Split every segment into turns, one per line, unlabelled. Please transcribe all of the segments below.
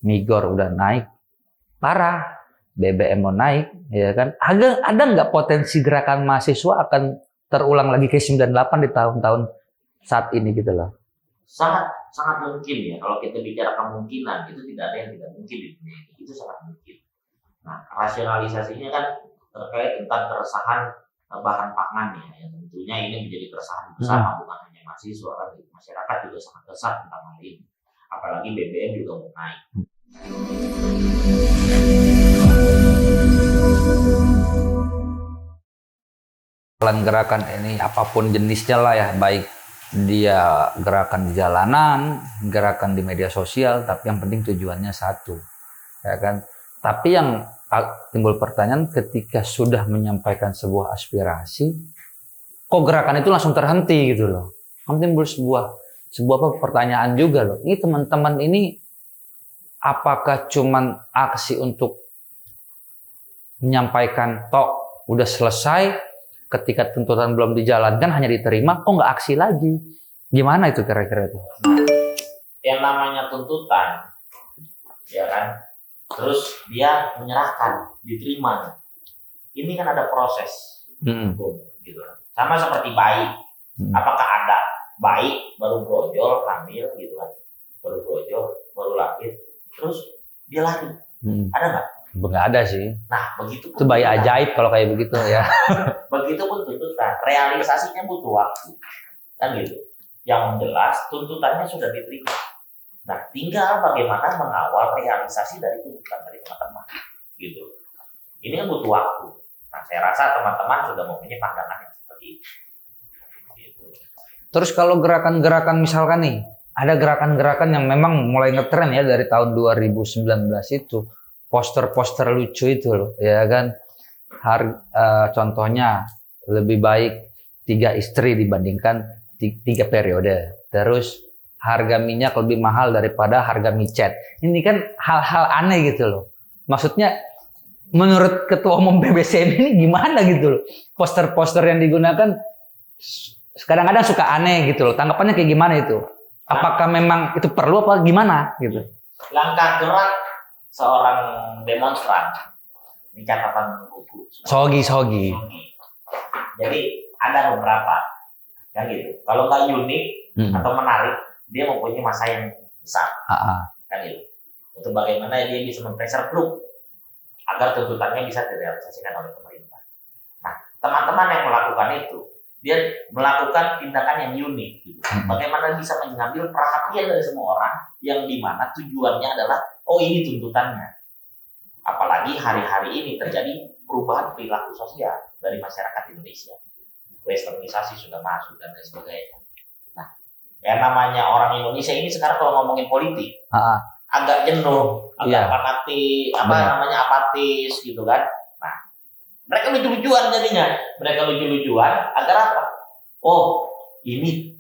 Migor udah naik parah, BBM mau naik, ya kan? Ada nggak potensi gerakan mahasiswa akan terulang lagi ke 98 di tahun-tahun saat ini gitu loh?
Sangat sangat mungkin ya, kalau kita bicara kemungkinan itu tidak ada yang tidak mungkin di dunia ini, itu sangat mungkin. Nah, rasionalisasinya kan terkait tentang keresahan bahan pangan ya, yang tentunya ini menjadi keresahan bersama, bukan hanya mahasiswa, kan masyarakat juga sangat resah tentang hal ini. Apalagi BBM juga mau naik.
Gerakan ini apapun jenisnya lah ya, baik dia gerakan di jalanan, gerakan di media sosial, tapi yang penting tujuannya satu, ya kan? Tapi yang timbul pertanyaan ketika sudah menyampaikan sebuah aspirasi, kok gerakan itu langsung terhenti gitu loh? Kan timbul sebuah pertanyaan juga loh. Ini teman-teman ini apakah cuman aksi untuk menyampaikan tok udah selesai, ketika tuntutan belum dijalankan hanya diterima, kok nggak aksi lagi? Gimana itu kira-kira itu?
Yang namanya tuntutan, ya kan, terus dia menyerahkan, diterima. Ini kan ada proses hukum, gitu. Sama seperti bayi. Apakah ada bayi baru brojol, hamil, gitu kan? Baru brojol, baru lahir, terus dia lari. Ada nggak?
Nggak ada sih.
Nah, begitu
itu bayi ajaib kalau kayak begitu ya.
Begitupun tuntutan, realisasinya butuh waktu, kan gitu. Yang jelas tuntutannya sudah diterima. Nah, tinggal bagaimana mengawal realisasi dari tuntutan dari teman-teman, gitu. Ini kan butuh waktu. Nah, saya rasa teman-teman sudah mempunyai pandangan yang seperti itu. Gitu.
Terus kalau gerakan-gerakan misalkan nih, ada gerakan-gerakan yang memang mulai ngetren ya dari tahun 2019 itu. Poster-poster lucu itu loh, ya kan? Contohnya lebih baik 3 istri dibandingkan 3 periode. Terus harga minyak lebih mahal daripada harga micet. Ini kan hal-hal aneh gitu loh. Maksudnya menurut Ketua Umum PBSM ini gimana gitu loh? Poster-poster yang digunakan kadang-kadang suka aneh gitu loh. Tanggapannya kayak gimana itu? Apakah memang itu perlu apa gimana gitu?
Langkah gerak seorang demonstran, ini catatan buku.
Sogi.
Jadi ada beberapa, kan gitu. Kalau nggak unik atau menarik, dia mempunyai masa yang besar, kan gitu. Untuk bagaimana dia bisa mempressure group agar tuntutannya bisa direalisasikan oleh pemerintah. Nah, teman-teman yang melakukan itu, dia melakukan tindakan yang unik, gitu. Bagaimana bisa mengambil perhatian dari semua orang, yang dimana tujuannya adalah ini tuntutannya. Apalagi hari-hari ini terjadi perubahan perilaku sosial dari masyarakat Indonesia. Westernisasi sudah masuk dan lain sebagainya. Nah, yang namanya orang Indonesia ini sekarang kalau ngomongin politik, agak jenuh, agak fanatik, apatis gitu kan. Nah, mereka lucu-lucuan jadinya. Mereka lucu-lucuan agar apa? Ini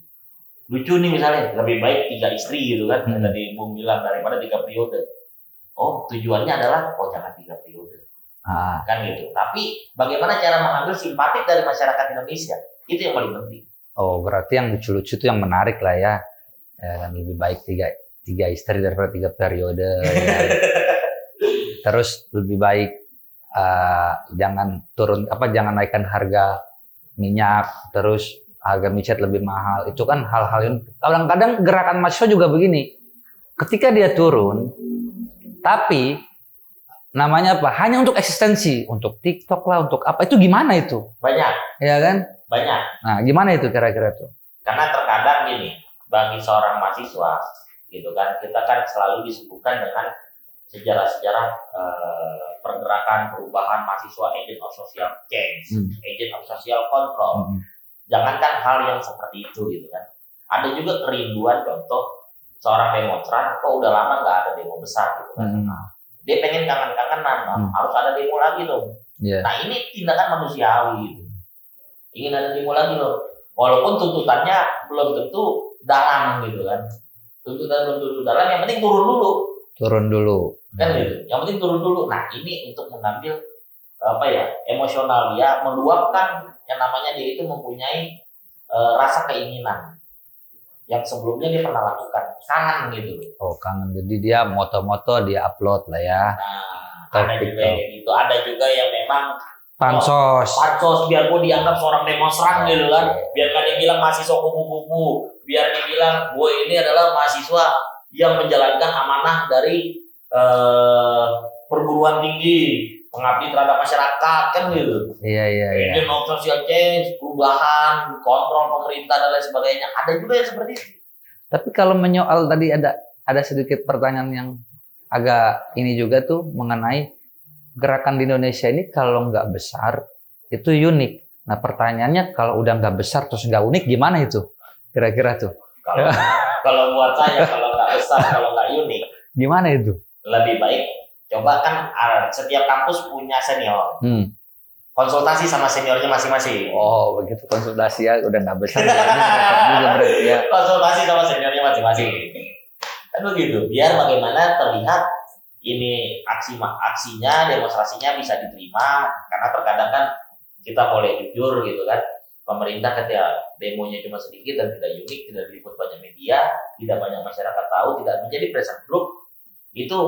lucu nih misalnya, lebih baik 3 istri gitu kan. Tadi Bung bilang daripada 3 periode. Tujuannya adalah jangan 3 periode. Kan gitu. Tapi bagaimana cara mengambil simpatik dari masyarakat Indonesia? Itu yang paling penting.
Berarti yang lucu-lucu itu yang menarik lah ya. Kan lebih baik 3 istri daripada 3 periode. Ya. Terus lebih baik jangan naikkan harga minyak, terus harga micet lebih mahal. Itu kan hal-hal yang kadang-kadang gerakan mahasiswa juga begini. Ketika dia turun, tapi namanya apa? Hanya untuk eksistensi, untuk TikTok lah, untuk apa? Itu gimana itu?
Banyak.
Ya kan?
Banyak.
Nah, gimana itu kira-kira tuh?
Karena terkadang gini, bagi seorang mahasiswa, gitu kan, kita kan selalu disuguhkan dengan sejarah-sejarah pergerakan perubahan mahasiswa, agent of social change, agent of social control. Jangankan hal yang seperti itu, gitu kan. Ada juga kerinduan contoh seorang demonstran, udah lama nggak ada demo besar gitu kan. Dia pengen kangen-kangenan, harus ada demo lagi dong. Nah, ini tindakan manusiawi gitu. Ingin ada demo lagi loh. Walaupun tuntutannya belum tentu dalam gitu kan. Tuntutan belum tentu dalam, yang penting turun dulu. Kan gitu. Yang penting turun dulu. Nah, ini untuk mengambil emosional dia, meluapkan yang namanya dia itu mempunyai rasa keinginan. yang sebelumnya dia pernah lakukan. Kangen gitu.
Oh, kangen. Jadi dia moto-moto dia upload lah ya.
Nah, ada juga yang gitu. Ada juga yang memang
pansos.
Pansos biar gue dianggap seorang demonstran gitu kan. Biar gak dia bilang mahasiswa kupu-kupu. Biar dia bilang gue ini adalah mahasiswa yang menjalankan amanah dari perguruan tinggi, pengabdi terhadap masyarakat kan gitu.
Iya.
Agent of social change, perubahan, kontrol pemerintah dan lain sebagainya. Ada juga yang seperti itu.
Tapi kalau menyoal tadi ada sedikit pertanyaan yang agak ini juga tuh mengenai gerakan di Indonesia ini kalau nggak besar itu unik. Nah pertanyaannya kalau udah nggak besar terus nggak unik gimana itu? Kira-kira tuh?
Kalau buat saya kalau nggak besar, kalau nggak unik,
gimana itu?
Lebih baik coba kan setiap kampus punya senior. Konsultasi sama seniornya masing-masing.
Oh begitu konsultasi ya udah nggak besar juga berarti ya.
Konsultasi sama seniornya masing-masing. Kan begitu. Biar bagaimana terlihat ini aksinya, demonstrasinya bisa diterima. Karena terkadang kan kita boleh jujur gitu kan. Pemerintah ketika demonya cuma sedikit dan tidak unik, tidak diliput banyak media, tidak banyak masyarakat tahu, tidak menjadi pressure group, itu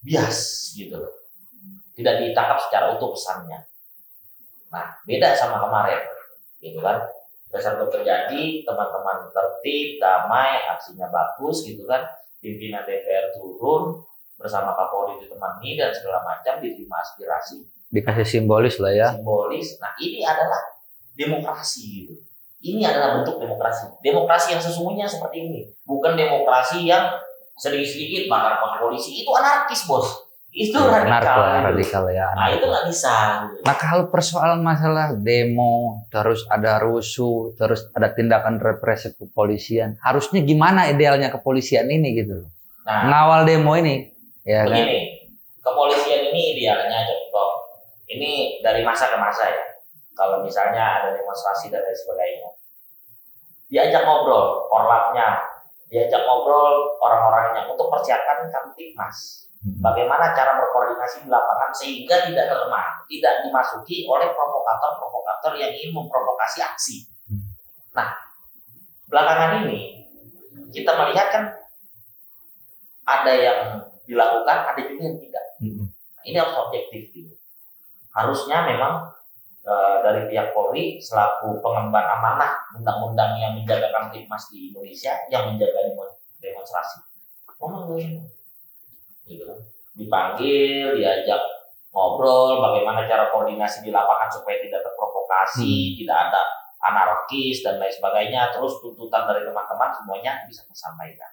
bias gitu loh. Tidak ditangkap secara utuh pesannya. Nah, beda sama kemarin, gitu kan. Pressure group terjadi, teman-teman tertib, damai, aksinya bagus, gitu kan. Pimpinan DPR turun bersama Kapolri ditemani dan segala macam, diterima aspirasi.
Dikasih simbolis lah ya.
Simbolis. Nah, ini adalah demokrasi gitu. Ini adalah bentuk demokrasi. Demokrasi yang sesungguhnya seperti ini. Bukan demokrasi yang sedikit-sedikit bakar pos polisi. Itu anarkis, Bos. Itu radikal
ya.
Nah, itu nggak bisa.
Nah, kalau persoalan masalah demo, terus ada rusuh, terus ada tindakan represif kepolisian, harusnya gimana idealnya kepolisian ini gitu? Nah, ngawal demo ini, ya
begini, kan? Kepolisian ini idealnya contoh. Ini dari masa ke masa ya. Kalau misalnya ada demonstrasi dan lain sebagainya, diajak ngobrol korlapnya, diajak ngobrol orang-orangnya untuk persiapkan Kamtibmas. Bagaimana cara berkoordinasi di lapangan sehingga tidak lemah, tidak dimasuki oleh provokator-provokator yang ingin memprovokasi aksi. Nah, belakangan ini kita melihat kan ada yang dilakukan, ada juga yang tidak. Ini harus objektif gitu. Harusnya memang dari pihak Polri selaku pengemban amanah undang-undang yang menjaga Kamtibmas di Indonesia, yang menjaga demonstrasi, gitu. Dipanggil, diajak ngobrol bagaimana cara koordinasi di lapangan supaya tidak terprovokasi, tidak ada anarkis dan lain sebagainya. Terus tuntutan dari teman-teman semuanya bisa tersampaikan.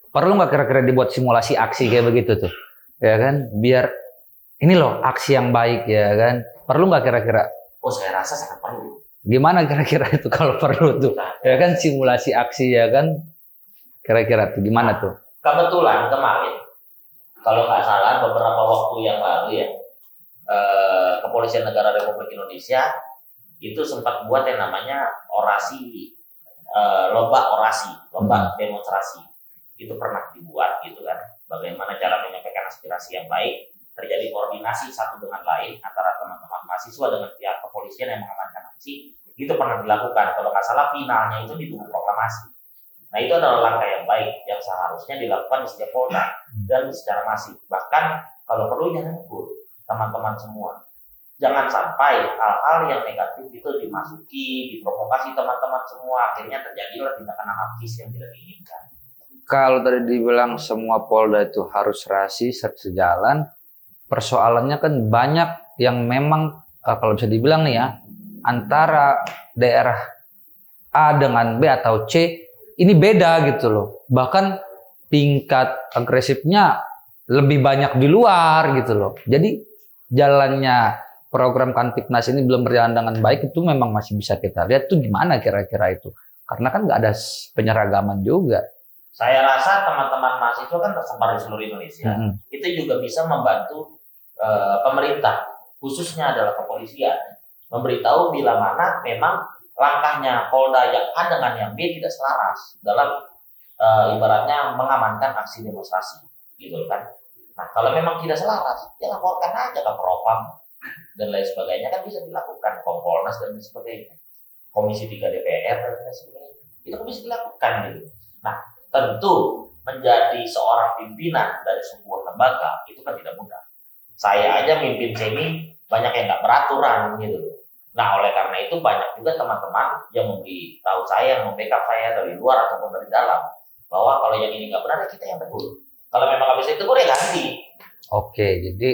Perlu nggak kira-kira dibuat simulasi aksi kayak begitu tuh, ya kan? Biar ini loh aksi yang baik ya kan? Perlu nggak kira-kira?
Oh saya rasa sangat perlu.
Gimana kira-kira itu kalau perlu tuh? Ya kan simulasi aksi ya kan? Kira-kira tuh gimana tuh?
Kebetulan kemarin, kalau nggak salah beberapa waktu yang lalu ya, Kepolisian Negara Republik Indonesia itu sempat buat yang namanya orasi, lomba demonstrasi. Itu pernah dibuat gitu kan. Bagaimana cara menyampaikan aspirasi yang baik, terjadi koordinasi satu dengan lain antara teman-teman mahasiswa dengan pihak kepolisian yang mengamankan aksi. Itu pernah dilakukan. Kalau nggak salah finalnya itu di tubuh proklamasi. Nah itu adalah langkah yang baik yang seharusnya dilakukan di setiap Polda dan secara masif. Bahkan kalau perlu jangan ikut teman-teman semua. Jangan sampai hal-hal yang negatif itu dimasuki, diprovokasi teman-teman semua. Akhirnya terjadilah tindakan anarkis yang tidak diinginkan.
Kalau tadi dibilang semua Polda itu harus serasi, sejalan, persoalannya kan banyak yang memang kalau bisa dibilang nih ya, antara daerah A dengan B atau C ini beda gitu loh. Bahkan tingkat agresifnya lebih banyak di luar gitu loh. Jadi jalannya program Kamtibmas ini belum berjalan dengan baik itu memang masih bisa kita lihat tuh gimana kira-kira itu. Karena kan nggak ada penyeragaman juga.
Saya rasa teman-teman mahasiswa kan tersebar di seluruh Indonesia. Itu juga bisa membantu pemerintah, khususnya adalah kepolisian, memberitahu bila mana memang langkahnya Polda yang A dengan yang B tidak selaras dalam ibaratnya mengamankan aksi demonstrasi, gitu kan. Nah, kalau memang tidak selaras, ya laporkan aja ke Propam dan lain sebagainya kan bisa dilakukan, Kompolnas dan lain sebagainya, Komisi 3 DPR dan lain sebagainya. Itu kan bisa dilakukan gitu. Nah, tentu menjadi seorang pimpinan dari sebuah lembaga itu kan tidak mudah. Saya aja mimpin semi banyak yang nggak beraturan gitu. Nah, oleh karena itu banyak juga teman-teman yang memberitahu saya, membackup saya dari luar ataupun dari dalam, bahwa kalau yang ini nggak benar, kita yang tegur. Kalau memang nggak bisa ditegur, ya ganti.
Oke, jadi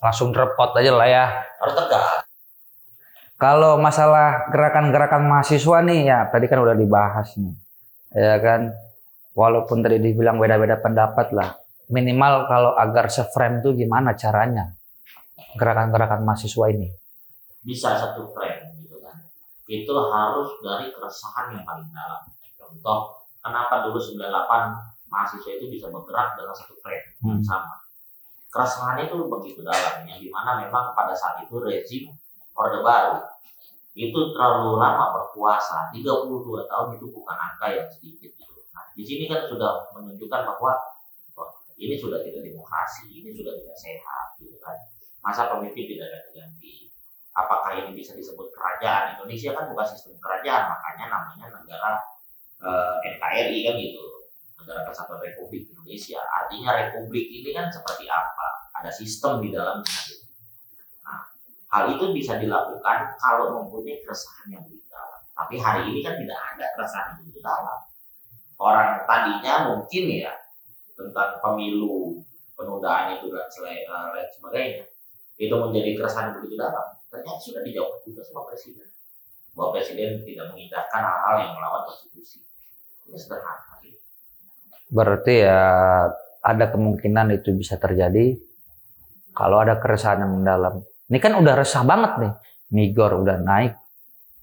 langsung repot aja lah ya.
Harus tegas.
Kalau masalah gerakan-gerakan mahasiswa nih, ya tadi kan udah dibahas nih, ya kan. Walaupun tadi dibilang beda-beda pendapat lah, minimal kalau agar se-frame tuh gimana caranya gerakan-gerakan mahasiswa ini?
Bisa satu frame gitu kan. Itu harus dari keresahan yang paling dalam. Contoh, kenapa dulu 98 mahasiswa itu bisa bergerak dengan satu frame yang sama. Keresahannya itu begitu dalam, yang dimana memang pada saat itu rezim Orde Baru itu terlalu lama berkuasa, 32 tahun itu bukan angka yang sedikit gitu. Nah, di sini kan sudah menunjukkan bahwa ini sudah tidak demokrasi, ini sudah tidak sehat gitu kan. Masa pemimpin tidak ganti-ganti. Apakah ini bisa disebut kerajaan? Indonesia kan bukan sistem kerajaan, makanya namanya negara NKRI kan gitu. Negara Kesatuan Republik Indonesia. Artinya republik ini kan seperti apa? Ada sistem di dalamnya gitu. Nah, hal itu bisa dilakukan kalau mempunyai keresahan yang lebih dalam. Tapi hari ini kan tidak ada keresahan yang lebih dalam. Orang tadinya mungkin ya tentang pemilu, penundaan itu dan lain sebagainya, itu menjadi keresahan yang begitu dalam. Ternyata sudah dijawab juga sama presiden, bahwa presiden tidak mengindahkan hal-hal yang melawan konstitusi. Itu sederhana.
Berarti ya ada kemungkinan itu bisa terjadi kalau ada keresahan yang mendalam. Ini kan udah resah banget nih, Migor udah naik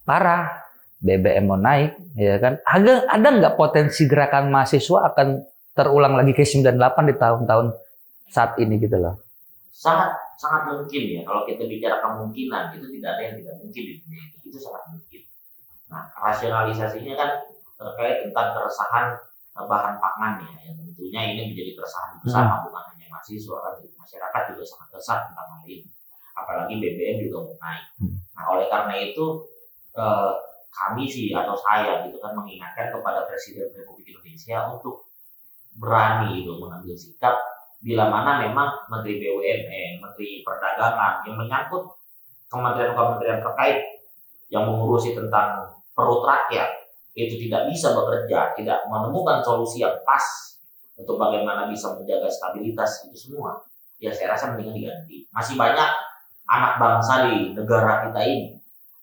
parah, BBM mau naik, ya kan? Ada nggak potensi gerakan mahasiswa akan terulang lagi ke 98 di tahun-tahun saat ini gitu loh?
Sangat mungkin ya. Kalau kita bicara kemungkinan, itu tidak ada yang tidak mungkin di dunia ini. Itu sangat mungkin. Nah, rasionalisasinya kan terkait tentang keresahan bahan pangan ya. Yang tentunya ini menjadi keresahan bersama, bukan hanya mahasiswa, kan masyarakat juga sangat resah tentang hal ini. Apalagi BBM juga mau naik. Nah, oleh karena itu kami sih atau saya gitu kan mengingatkan kepada Presiden Republik Indonesia untuk berani itu mengambil sikap bila mana memang Menteri BUMN, Menteri Perdagangan yang menyangkut kementerian-kementerian terkait yang mengurusi tentang perut rakyat itu tidak bisa bekerja, tidak menemukan solusi yang pas untuk bagaimana bisa menjaga stabilitas itu semua, ya saya rasa mendingan diganti. Masih banyak anak bangsa di negara kita ini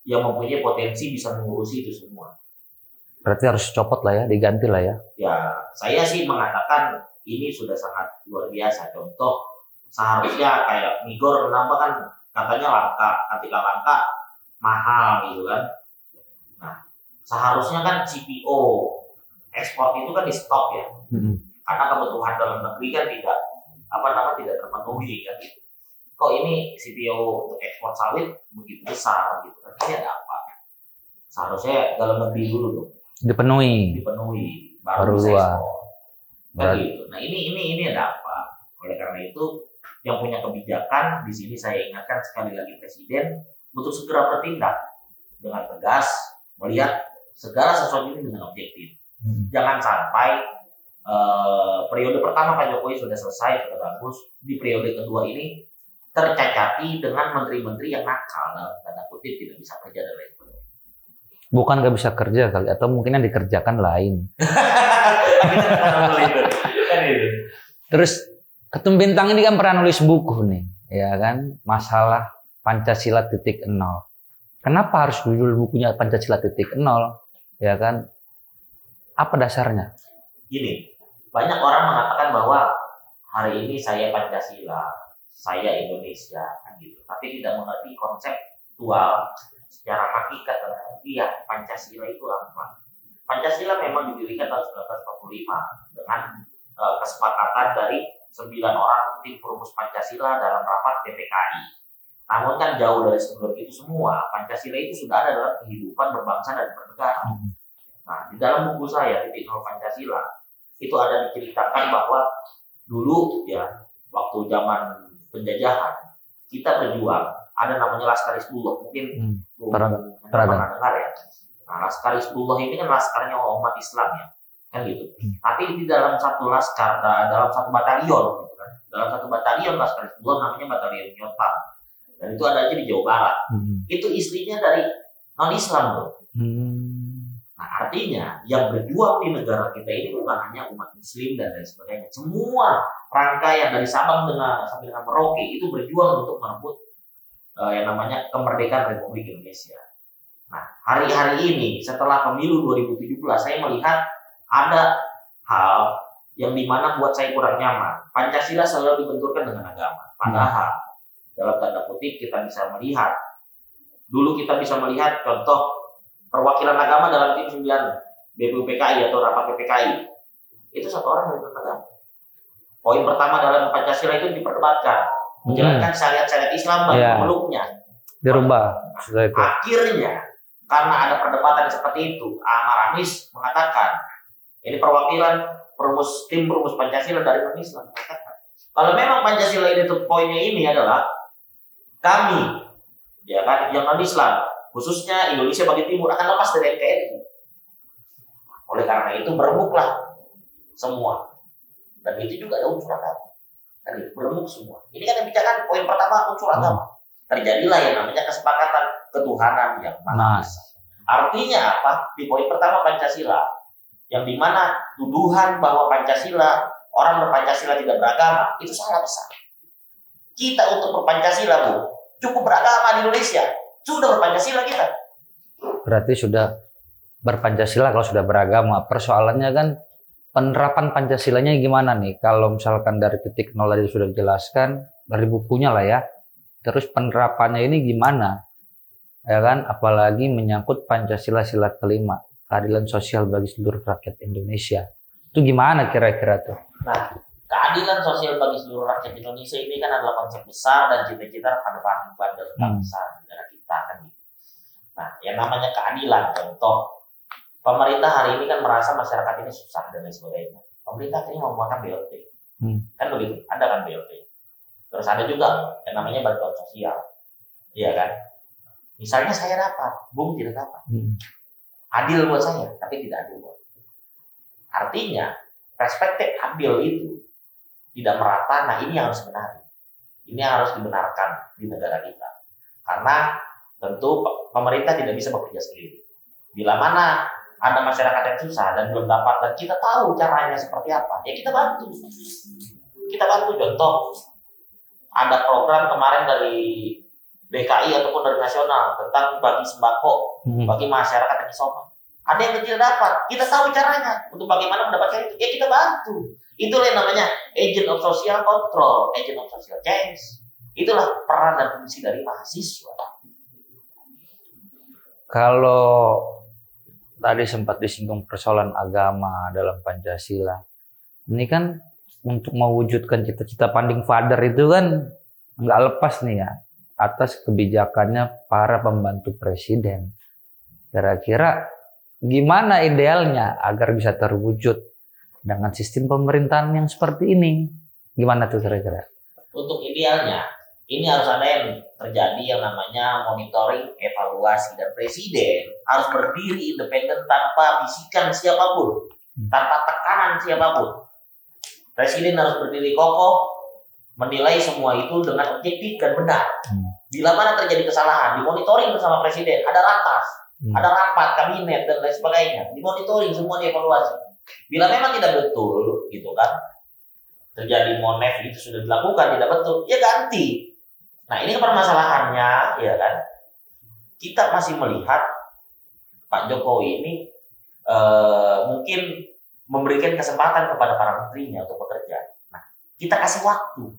yang mempunyai potensi bisa mengurusi itu semua.
Berarti harus copot lah ya, diganti lah ya.
Ya, saya sih mengatakan ini sudah sangat luar biasa. Contoh, seharusnya kayak Migor kenapa kan katanya langka, ketika langka mahal gitu kan. Nah, seharusnya kan CPO ekspor itu kan di stop ya. Karena kebutuhan dalam negeri kan tidak tidak terpenuhi kan gitu. Kok ini CPO untuk ekspor sawit begitu besar gitu kan? Ini ada apa? Seharusnya dalam negeri dulu dong.
Dipenuhi
baru
luar.
Kan gitu. Nah ini ada apa? Oleh karena itu yang punya kebijakan di sini saya ingatkan sekali lagi Presiden untuk segera bertindak dengan tegas, melihat segala sesuatu ini dengan objektif. Jangan sampai periode pertama Pak Jokowi sudah selesai, sudah bagus, di periode kedua ini tercacati dengan menteri-menteri yang nakal, dalam tanda kutip tidak bisa kerja dan lain sebagainya.
Bukan nggak bisa kerja kali, atau mungkin yang dikerjakan lain. Terus Ketum Bintang ini kan pernah nulis buku nih, ya kan, masalah Pancasila titik nol. Kenapa harus judul bukunya Pancasila titik nol, ya kan? Apa dasarnya?
Gini, banyak orang mengatakan bahwa hari ini saya Pancasila, saya Indonesia, kan gitu. Tapi tidak mengerti konseptual secara hakikat dan harfiah Pancasila itu apa. Pancasila memang didirikan tahun 1945 dengan kesepakatan dari 9 orang tim perumus Pancasila dalam rapat PPKI. Namun kan jauh dari sebelum itu semua, Pancasila itu sudah ada dalam kehidupan berbangsa dan bernegara. Nah, di dalam buku saya Titik Nol Pancasila itu ada diceritakan bahwa dulu ya waktu zaman penjajahan kita berjuang, ada namanya Laskar Hizbullah, mungkin pernah dengar ya. Nah, Laskar Hizbullah ini kan laskarnya umat Islam ya, kan gitu. Tapi di dalam satu laskar, dalam satu batalion, gitu kan. Dalam satu batalion Laskar Hizbullah namanya Batalion Nyotam. Dan itu ada aja di Jawa Barat. Itu istrinya dari non-Islam tuh. Nah, artinya yang berjuang di negara kita ini bukan hanya umat Muslim dan lain sebagainya. Semua rangkaian dari Sabang sampai dengan Merauke itu berjuang untuk merebut yang namanya kemerdekaan Republik Indonesia. Nah, hari-hari ini setelah pemilu 2017 saya melihat ada hal yang dimana buat saya kurang nyaman. Pancasila selalu dibenturkan dengan agama. Padahal dalam tanda kutip kita bisa melihat, dulu kita bisa melihat contoh perwakilan agama dalam tim 9 BPUPKI atau rapat PPKI. Itu satu orang dari agama. Poin pertama dalam Pancasila itu diperdebatkan. Menjalankan syariat-syariat Islam bagi pemeluknya. Dirubah. Akhirnya, karena ada perdebatan seperti itu, Ahmad Anies mengatakan, ini perwakilan tim perumus Pancasila dari non-Islam mengatakan, kalau memang Pancasila ini poinnya ini adalah kami, ya kan, yang non-Islam, khususnya Indonesia bagian timur akan lepas dari NKRI. Oleh karena itu berembuklah semua, dan itu juga ada unsur agama. Berembuk semua. Ini kan yang bicarakan poin pertama unsur agama. Terjadilah yang namanya kesepakatan ketuhanan yang Maha Esa. Artinya apa? Di poin pertama Pancasila, yang dimana tuduhan bahwa Pancasila, orang berpancasila tidak beragama, itu salah besar. Kita untuk berpancasila, Bu, cukup beragama di Indonesia. Sudah berpancasila kita.
Berarti sudah berpancasila kalau sudah beragama. Persoalannya kan penerapan Pancasilanya gimana nih? Kalau misalkan dari titik nol tadi sudah dijelaskan, dari bukunya lah ya. Terus penerapannya ini gimana? Ya kan, apalagi menyangkut Pancasila sila kelima, keadilan sosial bagi seluruh rakyat Indonesia. Itu gimana kira-kira tuh?
Nah, keadilan sosial bagi seluruh rakyat Indonesia ini kan adalah konsep besar dan cita-cita pada bandar besar negara kita kan. Nah, yang namanya keadilan, contoh pemerintah hari ini kan merasa masyarakat ini susah dan lain sebagainya. Pemerintah ini membuatkan BLT. Kan begitu, ada kan BLT. Terus ada juga yang namanya bantuan sosial. Iya kan? Misalnya saya dapat, Bung tidak dapat. Adil buat saya, tapi tidak adil buat. Artinya, perspektif adil itu tidak merata. Nah, ini yang harus benar. Ini yang harus dibenarkan di negara kita. Karena tentu pemerintah tidak bisa bekerja sendiri. Bila mana ada masyarakat yang susah dan belum dapat, dan kita tahu caranya seperti apa, ya kita bantu. Kita bantu. Contoh, ada program kemarin dari DKI ataupun dari nasional tentang bagi sembako bagi masyarakat yang isoman. Ada yang tidak dapat, kita tahu caranya untuk bagaimana mendapatkan itu, ya kita bantu. Itulah yang namanya agent of social control, agent of social change. Itulah peran dan fungsi dari mahasiswa.
Kalau tadi sempat disinggung persoalan agama dalam Pancasila. Ini kan untuk mewujudkan cita-cita founding father itu kan nggak lepas nih ya atas kebijakannya para pembantu presiden. Kira-kira gimana idealnya agar bisa terwujud dengan sistem pemerintahan yang seperti ini? Gimana tuh kira-kira?
Untuk idealnya, ini harus ada yang terjadi yang namanya monitoring, evaluasi, dan presiden harus berdiri independen tanpa bisikan siapapun, tanpa tekanan siapapun. Presiden harus berdiri kokoh, menilai semua itu dengan objektif dan benar. Bila mana terjadi kesalahan, dimonitoring bersama presiden, ada ratas, ada rapat kabinet dan lain sebagainya, dimonitoring semua, dievaluasi. Bila memang tidak betul, gitu kan, terjadi monef itu sudah dilakukan tidak betul, ya ganti. Nah, ini permasalahannya, ya kan? Kita masih melihat Pak Jokowi ini mungkin memberikan kesempatan kepada para menterinya untuk bekerja. Nah, kita kasih waktu.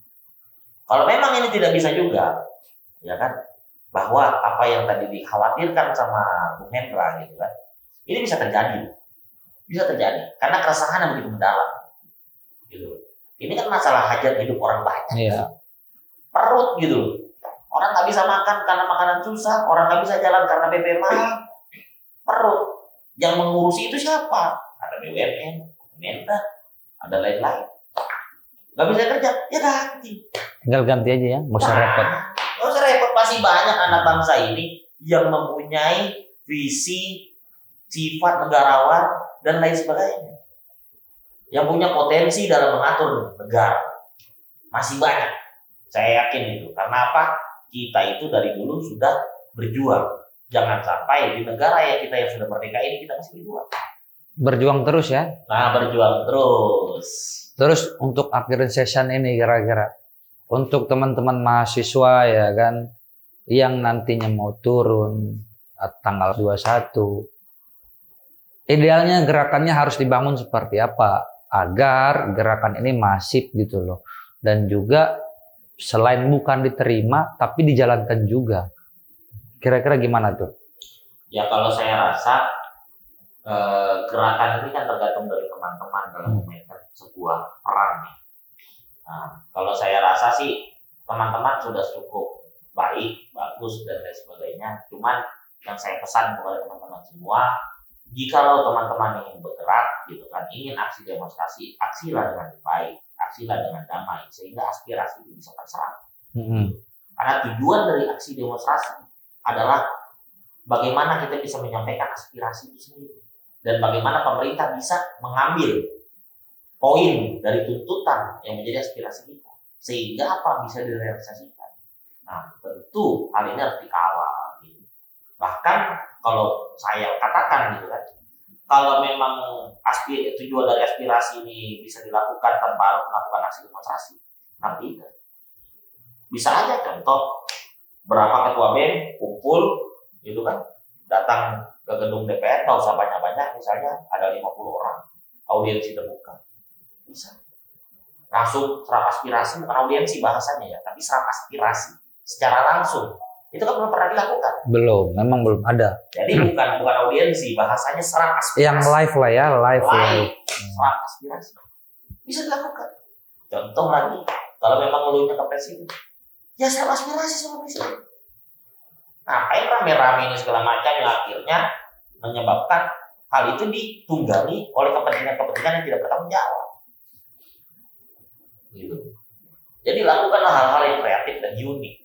Kalau memang ini tidak bisa juga, ya kan? Bahwa apa yang tadi dikhawatirkan sama Bung Hendra, gitu kan? Ini bisa terjadi, karena keresahan yang begitu mendalam. Gitu. Ini kan masalah hajat hidup orang banyak.
Iya.
Perut gitu. Orang nggak bisa makan karena makanan susah, orang nggak bisa jalan karena BBM mahal. Perut. Yang mengurusi itu siapa? Ada BUMN, Mendak, ada lain-lain. Nggak bisa kerja, ya ganti.
Tinggal ganti aja ya, nggak usah repot.
Nggak usah repot, pasti banyak anak bangsa ini yang mempunyai visi sifat negarawan, dan lain sebagainya. Yang punya potensi dalam mengatur negara. Masih banyak. Saya yakin itu. Karena apa? Kita itu dari dulu sudah berjuang. Jangan sampai di negara kita yang sudah merdeka ini kita masih berjuang.
Berjuang terus ya?
Nah, berjuang terus.
Terus untuk akhir session ini kira-kira untuk teman-teman mahasiswa ya kan yang nantinya mau turun tanggal 21, idealnya gerakannya harus dibangun seperti apa agar gerakan ini masif gitu loh, dan juga selain bukan diterima tapi dijalankan juga. Kira-kira gimana tuh?
Ya kalau saya rasa gerakan ini kan tergantung dari teman-teman dalam memainkan sebuah peran. Nah, kalau saya rasa sih teman-teman sudah cukup baik, bagus dan lain sebagainya. Cuman yang saya pesan kepada teman-teman semua, jikalau teman-teman ingin bergerak gitu kan, ingin aksi demonstrasi, aksilah dengan baik, aksilah dengan damai sehingga aspirasi itu bisa terserap. Karena tujuan dari aksi demonstrasi adalah bagaimana kita bisa menyampaikan aspirasi itu sendiri dan bagaimana pemerintah bisa mengambil poin dari tuntutan yang menjadi aspirasi kita sehingga apa bisa direalisasikan. Nah, tentu hal ini harus dikawal. Gitu. Bahkan kalau saya katakan gitu kan, kalau memang tujuan dari aspirasi ini bisa dilakukan tanpa harus melakukan aksi demonstrasi, nanti bisa aja contoh berapa ketua BEM kumpul gitu kan, datang ke gedung DPR, nggak usah banyak-banyak, misalnya ada 50 orang, audiensi terbuka, bisa langsung serap aspirasi, bukan audiensi bahasanya ya, tapi serap aspirasi secara langsung. Itu kan belum pernah dilakukan.
Memang belum ada.
Jadi bukan audiensi, bahasanya serap aspirasi.
Yang live lah ya, live.
Serap aspirasi. Bisa dilakukan. Contoh lagi, kalau memang ngeluhnya ke presiden, ya serap aspirasi sama presiden. Ngapain rame-rame ini segala macam yang akhirnya menyebabkan hal itu ditunggangi oleh kepentingan-kepentingan yang tidak bertanggung jawab. Gitu. Jadi lakukanlah hal-hal yang kreatif dan unik.